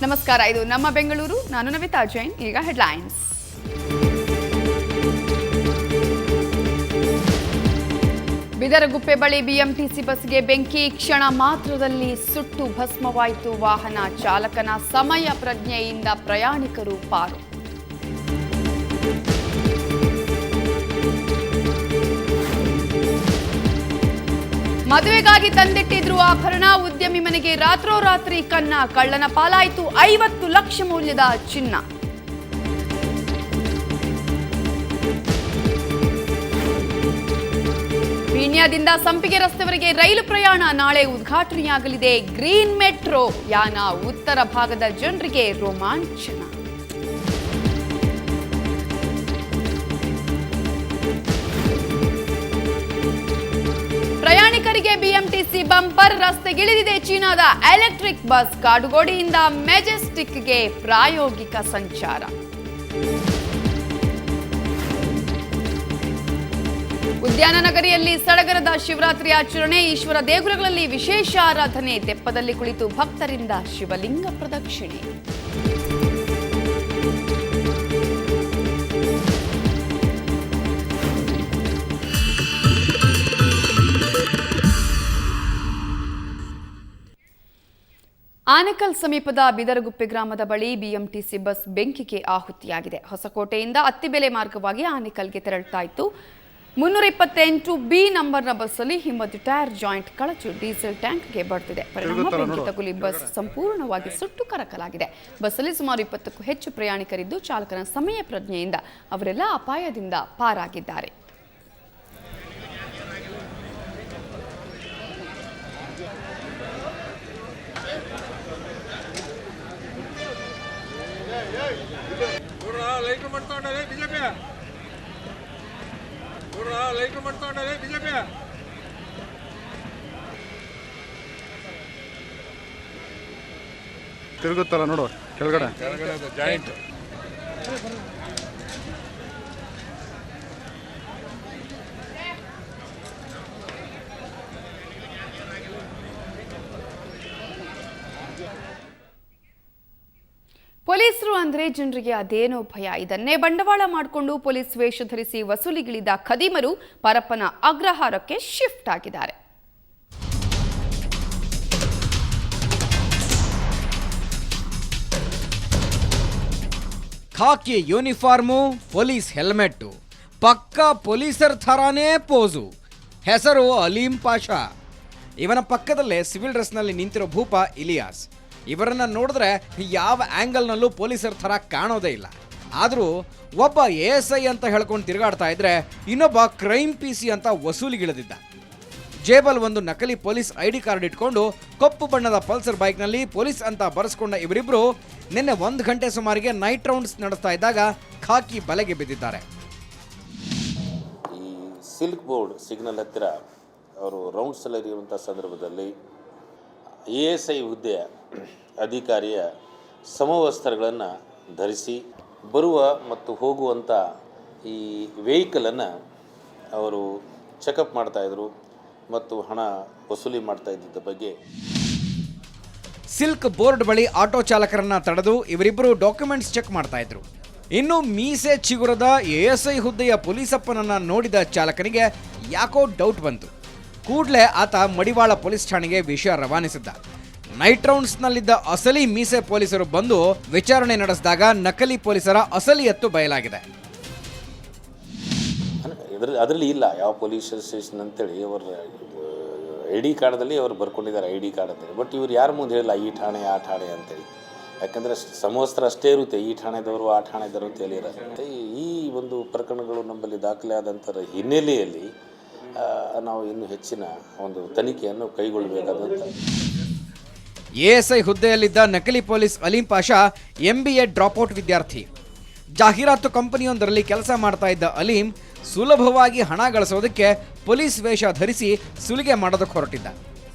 ನಮಸ್ಕಾರ, ಇದು ನಮ್ಮ ಬೆಂಗಳೂರು. ನಾನು ನವಿತಾ ಜೈನ್. ಈಗ ಹೆಡ್ಲೈನ್ಸ್. ಬಿದರಗುಪ್ಪೆ ಬಳಿ ಬಿಎಂಟಿಸಿ ಬಸ್ಗೆ ಬೆಂಕಿ. ಕ್ಷಣ ಮಾತ್ರದಲ್ಲಿ ಸುಟ್ಟು ಭಸ್ಮವಾಯಿತು ವಾಹನ. ಚಾಲಕನ ಸಮಯ ಪ್ರಜ್ಞೆಯಿಂದ ಪ್ರಯಾಣಿಕರು ಪಾರು. ಮದುವೆಗಾಗಿ ತಂದಿಟ್ಟಿದ್ರು ಆಭರಣ. ಉದ್ಯಮಿ ಮನೆಗೆ ರಾತ್ರೋರಾತ್ರಿ ಕನ್ನ. ಕಳ್ಳನ ಪಾಲಾಯಿತು 50 ಲಕ್ಷ ಮೌಲ್ಯದ ಚಿನ್ನ. ಪೀಣ್ಯದಿಂದ ಸಂಪಿಗೆ ರಸ್ತೆವರೆಗೆ ರೈಲು ಪ್ರಯಾಣ. ನಾಳೆ ಉದ್ಘಾಟನೆಯಾಗಲಿದೆ ಗ್ರೀನ್ ಮೆಟ್ರೋ ಯಾನ. ಉತ್ತರ ಭಾಗದ ಜನರಿಗೆ ರೋಮಾಂಚನ. ಪ್ರಯಾಣಿಕರಿಗೆ ಬಿಎಂಟಿಸಿ ಬಂಪರ್. ರಸ್ತೆಗಿಳಿದಿದೆ ಚೀನಾದ ಎಲೆಕ್ಟ್ರಿಕ್ ಬಸ್. ಕಾಡುಗೋಡಿಯಿಂದ ಮೆಜೆಸ್ಟಿಕ್ಗೆ ಪ್ರಾಯೋಗಿಕ ಸಂಚಾರ. ಉದ್ಯಾನ ನಗರಿಯಲ್ಲಿ ಸಡಗರದ ಶಿವರಾತ್ರಿ ಆಚರಣೆ. ಈಶ್ವರ ದೇಗುಲಗಳಲ್ಲಿ ವಿಶೇಷ ಆರಾಧನೆ. ತೆಪ್ಪದಲ್ಲಿ ಕುಳಿತು ಭಕ್ತರಿಂದ ಶಿವಲಿಂಗ ಪ್ರದಕ್ಷಿಣೆ. ಆನೇಕಲ್ ಸಮೀಪದ ಬಿದರಗುಪ್ಪೆ ಗ್ರಾಮದ ಬಳಿ ಬಿಎಂಟಿಸಿ ಬಸ್ ಬೆಂಕಿಗೆ ಆಹುತಿಯಾಗಿದೆ. ಹೊಸಕೋಟೆಯಿಂದ ಅತ್ತಿಬೆಲೆ ಮಾರ್ಗವಾಗಿ ಆನೇಕಲ್ಗೆ ತೆರಳುತ್ತಾ ಇತ್ತು. 328B ನಂಬರ್ನ ಬಸ್ಸಲ್ಲಿ ಹಿಂಬದಿ ಟೈರ್ ಜಾಯಿಂಟ್ ಕಳಚು ಡೀಸೆಲ್ ಟ್ಯಾಂಕ್ಗೆ ಬಡ್ತಿದೆ. ಪರಿಣಾಮ ಬೆಂಕಿ ತಗುಲಿ ಬಸ್ ಸಂಪೂರ್ಣವಾಗಿ ಸುಟ್ಟು ಕರಕಲಾಗಿದೆ. ಬಸ್ಸಲ್ಲಿ ಸುಮಾರು 20ಕ್ಕೂ ಹೆಚ್ಚು ಪ್ರಯಾಣಿಕರಿದ್ದು ಚಾಲಕನ ಸಮಯ ಪ್ರಜ್ಞೆಯಿಂದ ಅವರೆಲ್ಲ ಅಪಾಯದಿಂದ ಪಾರಾಗಿದ್ದಾರೆ. ತಿರುಗುತ್ತಲ್ಲ ನೋಡು ಕೆಳಗಡೆ ಜಾಯಿಂಟ್. ಪೊಲೀಸರು ಅಂದ್ರೆ ಜನರಿಗೆ ಅದೇನೋ ಭಯ. ಇದನ್ನೇ ಬಂಡವಾಳ ಮಾಡಿಕೊಂಡು ಪೊಲೀಸ್ ವೇಷ ಧರಿಸಿ ವಸೂಲಿಗಿಳಿದ ಖದೀಮರು ಪರಪ್ಪನ ಅಗ್ರಹಾರಕ್ಕೆ ಶಿಫ್ಟ್ ಆಗಿದ್ದಾರೆ. ಖಾಕಿ ಯೂನಿಫಾರ್ಮು, ಪೊಲೀಸ್ ಹೆಲ್ಮೆಟ್ಟು, ಪಕ್ಕಾ ಪೊಲೀಸರ ಥರಾನೇ ಪೋಸು. ಹೆಸರು ಅಲೀಂ ಪಾಷಾ. ಇವನ ಪಕ್ಕದಲ್ಲೇ ಸಿವಿಲ್ ಡ್ರೆಸ್ನಲ್ಲಿ ನಿಂತಿರೋ ಭೂಪ ಇಲಿಯಾಸ್. ಇವರನ್ನ ನೋಡಿದ್ರೆ ಯಾವ ಆ್ಯಂಗಲ್ನಲ್ಲೂ ಪೊಲೀಸರ ಥರ ಕಾಣೋದೇ ಇಲ್ಲ. ಆದರೂ ಒಬ್ಬ ASI ಅಂತ ಹೇಳ್ಕೊಂಡು ತಿರುಗಾಡ್ತಾ ಇದ್ರೆ ಇನ್ನೊಬ್ಬ ಕ್ರೈಮ್ PC ಅಂತ ವಸೂಲಿಗಿಳಿದಿದ್ದ. ಜೇಬಲ್ ಒಂದು ನಕಲಿ ಪೊಲೀಸ್ ID ಕಾರ್ಡ್ ಇಟ್ಕೊಂಡು ಕಪ್ಪು ಬಣ್ಣದ ಪಲ್ಸರ್ ಬೈಕ್ನಲ್ಲಿ ಪೊಲೀಸ್ ಅಂತ ಬರೆಸ್ಕೊಂಡ ಇವರಿಬ್ರು ನಿನ್ನೆ 1 ಗಂಟೆ ಸುಮಾರಿಗೆ ನೈಟ್ ರೌಂಡ್ಸ್ ನಡೆಸ್ತಾ ಇದ್ದಾಗ ಖಾಕಿ ಬಲೆಗೆ ಬಿದ್ದಿದ್ದಾರೆ. ಈ ಸಿಲ್ಕ್ ಬೋರ್ಡ್ ಸಿಗ್ನಲ್ ಹತ್ತಿರ ಅವರು ರೌಂಡ್ಸಲ್ಲಿ ಇರುವಂಥ ಸಂದರ್ಭದಲ್ಲಿ ASI ಹುದ್ದೆಯ ಅಧಿಕಾರಿಯ ಸಮವಸ್ತ್ರಗಳನ್ನು ಧರಿಸಿ ಬರುವ ಮತ್ತು ಹೋಗುವಂಥ ಈ ವೆಹಿಕಲನ್ನು ಅವರು ಚೆಕಪ್ ಮಾಡ್ತಾಯಿದ್ರು ಮತ್ತು ಹಣ ವಸೂಲಿ ಮಾಡ್ತಾ ಇದ್ದಿದ್ದ ಬಗ್ಗೆ. ಸಿಲ್ಕ್ ಬೋರ್ಡ್ ಬಳಿ ಆಟೋ ಚಾಲಕರನ್ನ ತಡೆದು ಇವರಿಬ್ಬರು ಡಾಕ್ಯುಮೆಂಟ್ಸ್ ಚೆಕ್ ಮಾಡ್ತಾ ಇದ್ರು. ಇನ್ನು ಮೀಸೆ ಚಿಗುರದ ASI ಹುದ್ದೆಯ ಪೊಲೀಸಪ್ಪನನ್ನ ನೋಡಿದ ಚಾಲಕನಿಗೆ ಯಾಕೋ ಡೌಟ್ ಬಂತು. ಕೂಡಲೇ ಆತ ಮಡಿವಾಳ ಪೊಲೀಸ್ ಠಾಣೆಗೆ ವಿಷಯ ರವಾನಿಸಿದ್ದ. ನೈಟ್ ರೌಂಡ್ಸ್ನಲ್ಲಿದ್ದ ಅಸಲಿ ಮೀಸೆ ಪೊಲೀಸರು ಬಂದು ವಿಚಾರಣೆ ನಡೆಸಿದಾಗ ನಕಲಿ ಪೊಲೀಸರ ಅಸಲಿ ಎತ್ತು ಬಯಲಾಗಿದೆ. ಅದರಲ್ಲಿ ಇಲ್ಲ ಯಾವ ಪೊಲೀಸ್ ಸ್ಟೇಷನ್ ಅಂತೇಳಿ ಅವರ ID ಕಾರ್ಡ್ದಲ್ಲಿ ಅವರು ಬರ್ಕೊಂಡಿದ್ದಾರೆ ID ಕಾರ್ಡ್ ಅಂತೇಳಿ. ಬಟ್ ಇವ್ರು ಯಾರ ಮುಂದೆ ಹೇಳಿಲ್ಲ ಈ ಠಾಣೆ ಆ ಠಾಣೆ ಅಂತೇಳಿ. ಯಾಕಂದರೆ ಸಮವಸ್ತ್ರ ಅಷ್ಟೇ ಇರುತ್ತೆ, ಈ ಠಾಣೆದವರು ಆ ಠಾಣೆದವರು ಅಂತ ಹೇಳಿರುತ್ತೆ. ಈ ಒಂದು ಪ್ರಕರಣಗಳು ನಮ್ಮಲ್ಲಿ ದಾಖಲೆ ಆದಂಥರ ಹಿನ್ನೆಲೆಯಲ್ಲಿ ನಾವು ಇನ್ನೂ ಹೆಚ್ಚಿನ ಒಂದು ತನಿಖೆಯನ್ನು ಕೈಗೊಳ್ಳಬೇಕಾದಂಥ. ASI ಹುದ್ದೆಯಲ್ಲಿದ್ದ ನಕಲಿ police Aleem Pasha MBA dropout ವಿದ್ಯಾರ್ಥಿ. ಜಾಹೀರಾತು ಕಂಪನಿಯೊಂದರಲ್ಲಿ ಕೆಲಸ ಮಾಡ್ತಾ ಇದ್ದ ಅಲೀಂ ಸುಲಭವಾಗಿ ಹಣ ಗಳಿಸೋದಕ್ಕೆ ಪೊಲೀಸ್ ವೇಷ ಧರಿಸಿ ಸುಲಿಗೆ ಮಾಡೋದಕ್ಕೆ ಹೊರಟಿದ್ದ.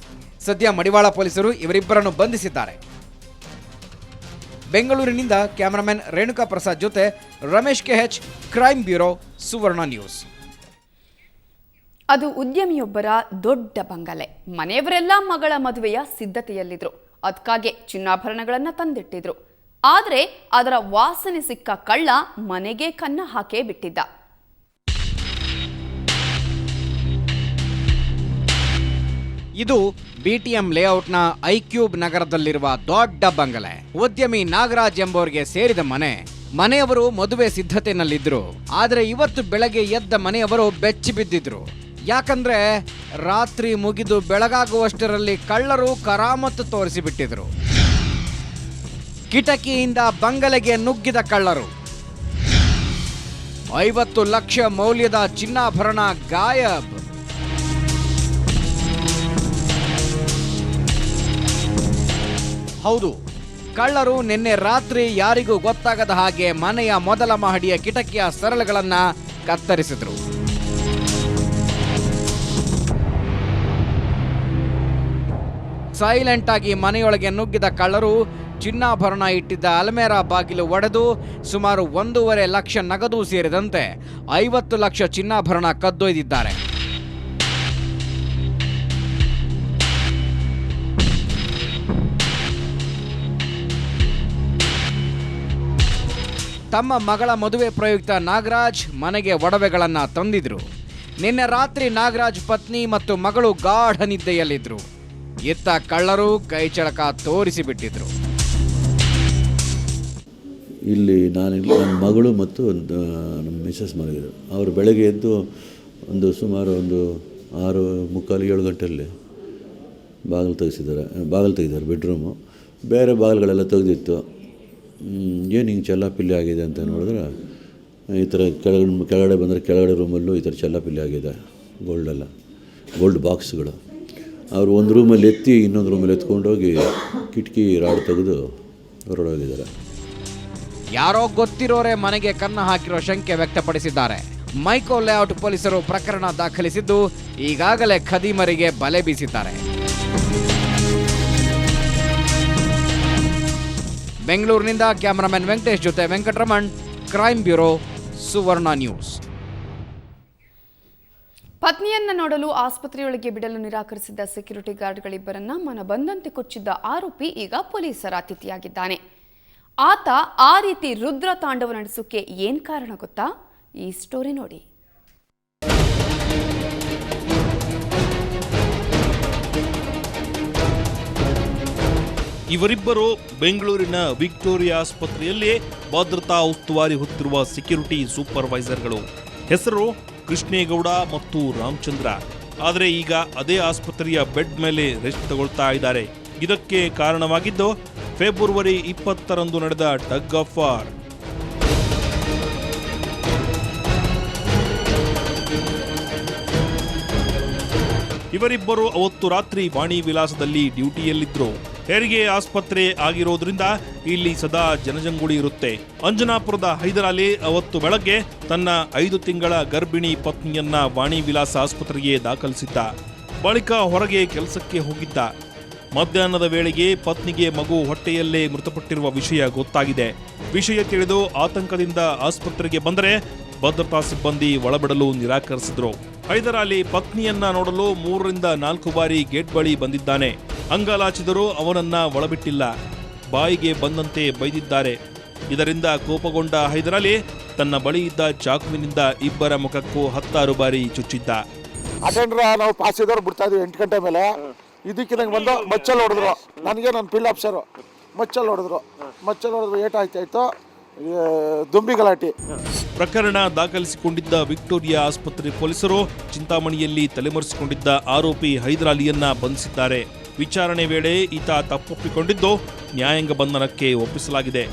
ಸದ್ಯ ಮಡಿವಾಳ ಪೊಲೀಸರು ಇವರಿಬ್ಬರನ್ನು ಬಂಧಿಸಿದ್ದಾರೆ. ಬೆಂಗಳೂರಿನಿಂದ ಕ್ಯಾಮರಾಮನ್ ರೇಣುಕಾ ಪ್ರಸಾದ್ ಜೊತೆ ರಮೇಶ್ KH, ಕ್ರೈಮ್ ಬ್ಯೂರೋ, ಸುವರ್ಣ ನ್ಯೂಸ್. ಅದು ಉದ್ಯಮಿಯೊಬ್ಬರ ದೊಡ್ಡ ಬಂಗಲೆ. ಮನೆಯವರೆಲ್ಲ ಮಗಳ ಮದುವೆಯ ಸಿದ್ಧತೆಯಲ್ಲಿದ್ರು. ಅದಕ್ಕಾಗಿ ಚಿನ್ನಾಭರಣಗಳನ್ನ ತಂದಿಟ್ಟಿದ್ರು. ಆದರೆ ಅದರ ವಾಸನೆ ಸಿಕ್ಕ ಕಳ್ಳ ಮನೆಗೆ ಕನ್ನ ಹಾಕೇ ಬಿಟ್ಟಿದ್ದ. ಇದು ಬಿಟಿಎಂ ಲೇಔಟ್ನ ಐಕ್ಯೂಬ್ ನಗರದಲ್ಲಿರುವ ದೊಡ್ಡ ಬಂಗಲೆ. ಉದ್ಯಮಿ ನಾಗರಾಜ್ ಎಂಬುವರಿಗೆ ಸೇರಿದ ಮನೆ. ಮನೆಯವರು ಮದುವೆ ಸಿದ್ಧತೆಯಲ್ಲಿದ್ರು. ಆದರೆ ಇವತ್ತು ಬೆಳಗ್ಗೆ ಎದ್ದ ಮನೆಯವರು ಬೆಚ್ಚಿ ಬಿದ್ದಿದ್ರು. ಯಾಕಂದ್ರೆ ರಾತ್ರಿ ಮುಗಿದು ಬೆಳಗಾಗುವಷ್ಟರಲ್ಲಿ ಕಳ್ಳರು ಕರಾಮತ್ತು ತೋರಿಸಿಬಿಟ್ಟಿದ್ರು. ಕಿಟಕಿಯಿಂದ ಬಂಗಲೆಗೆ ನುಗ್ಗಿದ ಕಳ್ಳರು 50 ಲಕ್ಷ ಮೌಲ್ಯದ ಚಿನ್ನಾಭರಣ ಗಾಯಬ್. ಹೌದು, ಕಳ್ಳರು ನಿನ್ನೆ ರಾತ್ರಿ ಯಾರಿಗೂ ಗೊತ್ತಾಗದ ಹಾಗೆ ಮನೆಯ ಮೊದಲ ಮಹಡಿಯ ಕಿಟಕಿಯ ಸರಳುಗಳನ್ನ ಕತ್ತರಿಸಿದ್ರು. ಸೈಲೆಂಟ್ ಆಗಿ ಮನೆಯೊಳಗೆ ನುಗ್ಗಿದ ಕಳ್ಳರು ಚಿನ್ನಾಭರಣ ಇಟ್ಟಿದ್ದ ಅಲ್ಮೇರಾ ಬಾಗಿಲು ಒಡೆದು ಸುಮಾರು 1.5 ಲಕ್ಷ ನಗದು ಸೇರಿದಂತೆ 50 ಲಕ್ಷ ಚಿನ್ನಾಭರಣ ಕದ್ದೊಯ್ದಿದ್ದಾರೆ. ತಮ್ಮ ಮಗಳ ಮದುವೆ ಪ್ರಯುಕ್ತ ನಾಗರಾಜ್ ಮನೆಗೆ ಒಡವೆಗಳನ್ನ ತಂದಿದ್ರು. ನಿನ್ನೆ ರಾತ್ರಿ ನಾಗರಾಜ್ ಪತ್ನಿ ಮತ್ತು ಮಗಳು ಗಾಢ ನಿದ್ದೆಯಲ್ಲಿದ್ರು. ಇತ್ತ ಕಳ್ಳರು ಕೈಚಳಕ ತೋರಿಸಿಬಿಟ್ಟಿದ್ರು. ಇಲ್ಲಿ ನನ್ನ ಮಗಳು ಮತ್ತು ನಮ್ಮ ಮಿಸಸ್ ಮಲಗಿದ್ರು. ಅವರು ಬೆಳಗ್ಗೆ ಎದ್ದು ಸುಮಾರು 6:45-7 ಗಂಟೆಯಲ್ಲಿ ಬಾಗಿಲು ತೆಗೆದಿದ್ದಾರೆ ಬೆಡ್ರೂಮು. ಬೇರೆ ಬಾಗಿಲುಗಳೆಲ್ಲ ತೆಗೆದಿತ್ತು. ಏನು ಹಿಂಗೆ ಚೆಲ್ಲಾಪಿಲ್ಲಿ ಆಗಿದೆ ಅಂತ ನೋಡಿದ್ರೆ ಈ ಥರ ಕೆಳಗಡೆ ಬಂದರೆ ಕೆಳಗಡೆ ರೂಮಲ್ಲೂ ಈ ಥರ ಚೆಲ್ಲಾಪಿಲ್ಲಿ ಆಗಿದೆ. ಗೋಲ್ಡ್ ಬಾಕ್ಸ್ಗಳು. ಅವರು ಒಂದು ರೂಮಲ್ಲಿ ಎತ್ತಿ ಇನ್ನೊಂದು ರೂಮಲ್ಲಿ ಎತ್ಕೊಂಡೋಗಿ ಕಿಟಕಿ ರಾಡ್ ತೆಗೆದು ಹೊರಡೋಗಿದ್ದಾರೆ. ಯಾರೋ ಗೊತ್ತಿರೋರೆ ಮನೆಗೆ ಕನ್ನ ಹಾಕಿರೋ ಶಂಕೆ ವ್ಯಕ್ತಪಡಿಸಿದ್ದಾರೆ. ಮೈಕೋ ಲೇಔಟ್ ಪೊಲೀಸರು ಪ್ರಕರಣ ದಾಖಲಿಸಿದ್ದು ಈಗಾಗಲೇ ಖದೀಮರಿಗೆ ಬಲೆ ಬೀಸಿದ್ದಾರೆ. ಬೆಂಗಳೂರಿನಿಂದ ಕ್ಯಾಮರಾಮನ್ ವೆಂಕಟೇಶ್ ಜೊತೆ ವೆಂಕಟರಮಣ್, ಕ್ರೈಮ್ ಬ್ಯೂರೋ, ಸುವರ್ಣ ನ್ಯೂಸ್. ಪತ್ನಿಯನ್ನ ನೋಡಲು ಆಸ್ಪತ್ರೆಯೊಳಗೆ ಬಿಡಲು ನಿರಾಕರಿಸಿದ್ದ ಸೆಕ್ಯೂರಿಟಿ ಗಾರ್ಡ್ಗಳಿಬ್ಬರನ್ನ ಮನಬಂದಂತೆ ಕೊಚ್ಚಿದ್ದ ಆರೋಪಿ ಈಗ ಪೊಲೀಸರ ಅತಿಥಿಯಾಗಿದ್ದಾನೆ. ಆತ ಆ ರೀತಿ ರುದ್ರ ತಾಂಡವ ನಡೆಸೋಕೆ ಏನ್ ಕಾರಣ ಗೊತ್ತಾ? ಈ ಸ್ಟೋರಿ ನೋಡಿ. ಇವರಿಬ್ಬರು ಬೆಂಗಳೂರಿನ ವಿಕ್ಟೋರಿಯಾ ಆಸ್ಪತ್ರೆಯಲ್ಲಿ ಭದ್ರತಾ ಉಸ್ತುವಾರಿ ಹೊತ್ತಿರುವ ಸೆಕ್ಯೂರಿಟಿ ಸೂಪರ್ವೈಸರ್ಗಳು. ಹೆಸರು ಕೃಷ್ಣೇಗೌಡ ಮತ್ತು ರಾಮಚಂದ್ರ. ಆದರೆ ಈಗ ಅದೇ ಆಸ್ಪತ್ರೆಯ ಬೆಡ್ ಮೇಲೆ ರೆಸ್ಟ್ ತಗೊಳ್ತಾ ಇದ್ದಾರೆ. ಇದಕ್ಕೆ ಕಾರಣವಾಗಿದ್ದು ಫೆಬ್ರವರಿ 20ರಂದು ನಡೆದ ಟಗ್ ಆಫ್ ವಾರ್. ಇವರಿಬ್ಬರು ಅವತ್ತು ರಾತ್ರಿ ವಾಣಿ ವಿಲಾಸದಲ್ಲಿ ಡ್ಯೂಟಿಯಲ್ಲಿದ್ರು. ಹೆರಿಗೆ ಆಸ್ಪತ್ರೆ ಆಗಿರೋದ್ರಿಂದ ಇಲ್ಲಿ ಸದಾ ಜನಜಂಗುಳಿ ಇರುತ್ತೆ. ಅಂಜನಾಪುರದ ಹೈದರಾಲಿ ಅವತ್ತು ಬೆಳಗ್ಗೆ ತನ್ನ 5 ತಿಂಗಳ ಗರ್ಭಿಣಿ ಪತ್ನಿಯನ್ನ ವಾಣಿ ವಿಲಾಸ ಆಸ್ಪತ್ರೆಗೆ ದಾಖಲಿಸಿದ್ದ. ಬಳಿಕ ಹೊರಗೆ ಕೆಲಸಕ್ಕೆ ಹೋಗಿದ್ದ. ಮಧ್ಯಾಹ್ನದ ವೇಳೆಗೆ ಪತ್ನಿಗೆ ಮಗು ಹೊಟ್ಟೆಯಲ್ಲೇ ಮೃತಪಟ್ಟಿರುವ ವಿಷಯ ಗೊತ್ತಾಗಿದೆ. ವಿಷಯ ತಿಳಿದು ಆತಂಕದಿಂದ ಆಸ್ಪತ್ರೆಗೆ ಬಂದರೆ ಭದ್ರತಾ ಸಿಬ್ಬಂದಿ ಒಳಬಿಡಲು ನಿರಾಕರಿಸಿದ್ರು. ಹೈದರಾಲಿ ಪತ್ನಿಯನ್ನ ನೋಡಲು 3ರಿಂದ 4 ಬಾರಿ ಗೇಟ್ ಬಳಿ ಬಂದಿದ್ದಾನೆ. ಅಂಗಲಾಚಿದರೂ ಅವನನ್ನ ಒಳಬಿಟ್ಟಿಲ್ಲ. ಬಾಯಿಗೆ ಬಂದಂತೆ ಬೈದಿದ್ದಾರೆ. ಇದರಿಂದ ಕೋಪಗೊಂಡ ಹೈದರಾಲಿ ತನ್ನ ಬಳಿ ಇದ್ದ ಚಾಕುವಿನಿಂದ ಇಬ್ಬರ ಮುಖಕ್ಕೂ 16 ಬಾರಿ ಚುಚ್ಚಿದ್ದ. ಅಟೆಂಡ್ರ ನಾವು ಪಾಸ್ ಇದ್ದವ್ರು ಬಿಡ್ತಾ ಇದ್ವಿ 8 ಗಂಟೆ ಮೇಲೆ. ಇದಕ್ಕೆ ನಂಗೆ ಬಂದು ಮಚ್ಚಲ್ಲಿ ಹೊಡೆದ್ರು. ನನಗೆ ನನ್ನ ಫೀಲ್ಡ್ ಆಫೀಸರು ಮಚ್ಚಲ್ಲಿ ಹೊಡೆದ್ರು. ಏಟಾಯ್ತಾಯ್ತು, ದುಂಬಿ ಗಲಾಟೆ. ಪ್ರಕರಣ ದಾಖಲಿಸಿಕೊಂಡಿದ್ದ ವಿಕ್ಟೋರಿಯಾ ಆಸ್ಪತ್ರೆ ಪೊಲೀಸರು ಚಿಂತಾಮಣಿಯಲ್ಲಿ ತಲೆಮರೆಸಿಕೊಂಡಿದ್ದ ಆರೋಪಿ ಹೈದರಾಲಿಯನ್ನ ಬಂಧಿಸಿದ್ದಾರೆ. ವಿಚಾರಣೆ ವೇಳೆ ಈತ ತಪ್ಪೊಪ್ಪಿಕೊಂಡಿದ್ದು ನ್ಯಾಯಾಂಗ ಬಂಧನಕ್ಕೆ ಒಪ್ಪಿಸಲಾಗಿದೆ.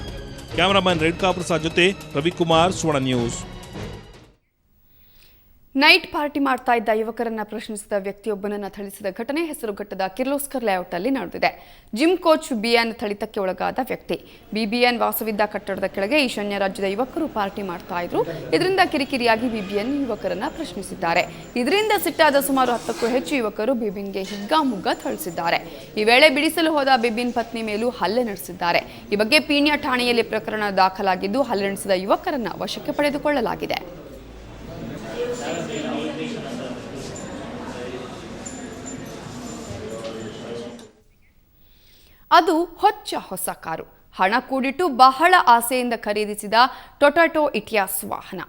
ಕ್ಯಾಮರಾಮನ್ ರೇಣುಕಾ ಪ್ರಸಾದ್ ಜೊತೆ ರವಿಕುಮಾರ್, ಸುವರ್ಣ ನ್ಯೂಸ್. ನೈಟ್ ಪಾರ್ಟಿ ಮಾಡ್ತಾ ಇದ್ದ ಯುವಕರನ್ನ ಪ್ರಶ್ನಿಸಿದ ವ್ಯಕ್ತಿಯೊಬ್ಬನನ್ನ ಥಳಿಸಿದ ಘಟನೆ ಹೆಸರುಘಟ್ಟದ ಕಿರ್ಲೋಸ್ಕರ್ ಲೇಔಟ್ ಅಲ್ಲಿ ನಡೆದಿದೆ. ಜಿಮ್ ಕೋಚ್ ಬಿಎನ್ ಥಳಿತಕ್ಕೆ ಒಳಗಾದ ವ್ಯಕ್ತಿ. ಬಿಬಿಎನ್ ವಾಸವಿದ್ದ ಕಟ್ಟಡದ ಕೆಳಗೆ ಈಶಾನ್ಯ ರಾಜ್ಯದ ಯುವಕರು ಪಾರ್ಟಿ ಮಾಡ್ತಾ ಇದ್ರು. ಇದರಿಂದ ಕಿರಿಕಿರಿಯಾಗಿ ಬಿಬಿಎನ್ ಯುವಕರನ್ನ ಪ್ರಶ್ನಿಸಿದ್ದಾರೆ. ಇದರಿಂದ ಸಿಟ್ಟಾದ ಸುಮಾರು 10ಕ್ಕೂ ಹೆಚ್ಚು ಯುವಕರು ಬಿಬಿನ್ಗೆ ಹಿಗ್ಗಾಮುಗ್ಗಾ ಥಳಿಸಿದ್ದಾರೆ. ಈ ವೇಳೆ ಬಿಡಿಸಲು ಹೋದ ಬಿಬಿನ್ ಪತ್ನಿ ಮೇಲೂ ಹಲ್ಲೆ ನಡೆಸಿದ್ದಾರೆ. ಈ ಬಗ್ಗೆ ಪೀಣ್ಯ ಠಾಣೆಯಲ್ಲಿ ಪ್ರಕರಣ ದಾಖಲಾಗಿದ್ದು ಹಲ್ಲೆ ನಡೆಸಿದ ಯುವಕರನ್ನ ವಶಕ್ಕೆ ಪಡೆದುಕೊಳ್ಳಲಾಗಿದೆ. ಅದು ಹೊಸ ಕಾರು. ಹಣ ಕೂಡಿಟ್ಟು ಬಹಳ ಆಸೆಯಿಂದ ಖರೀದಿಸಿದ ಟೊಟಾಟೋ ಇಟಿಯಾಸ್ ವಾಹನ.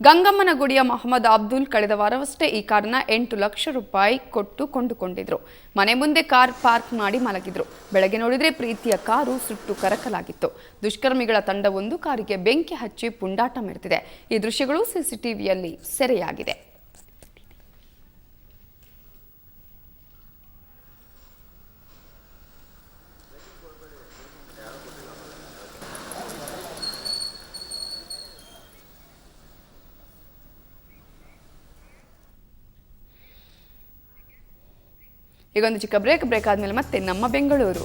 ಗಂಗಮ್ಮನಗುಡಿಯ ಮೊಹಮ್ಮದ್ ಅಬ್ದುಲ್ ಕಳೆದ ವಾರವಷ್ಟೇ ಈ ಕಾರನ್ನ 8 ಲಕ್ಷ ರೂಪಾಯಿ ಕೊಟ್ಟು ಕೊಂಡುಕೊಂಡಿದ್ರು. ಮನೆ ಮುಂದೆ ಕಾರ್ ಪಾರ್ಕ್ ಮಾಡಿ ಮಲಗಿದ್ರು. ಬೆಳಗ್ಗೆ ನೋಡಿದ್ರೆ ಪ್ರೀತಿಯ ಕಾರು ಸುಟ್ಟು ಕರಕಲಾಗಿತ್ತು. ದುಷ್ಕರ್ಮಿಗಳ ತಂಡವೊಂದು ಕಾರಿಗೆ ಬೆಂಕಿ ಹಚ್ಚಿ ಪುಂಡಾಟ ಮೆರೆದಿದೆ. ಈ ದೃಶ್ಯಗಳು ಸಿಸಿಟಿವಿಯಲ್ಲಿ ಸೆರೆಯಾಗಿದೆ. ಈಗೊಂದು ಚಿಕ್ಕ ಬ್ರೇಕ್ ಆದ್ಮೇಲೆ ಮತ್ತೆ ನಮ್ಮ ಬೆಂಗಳೂರು.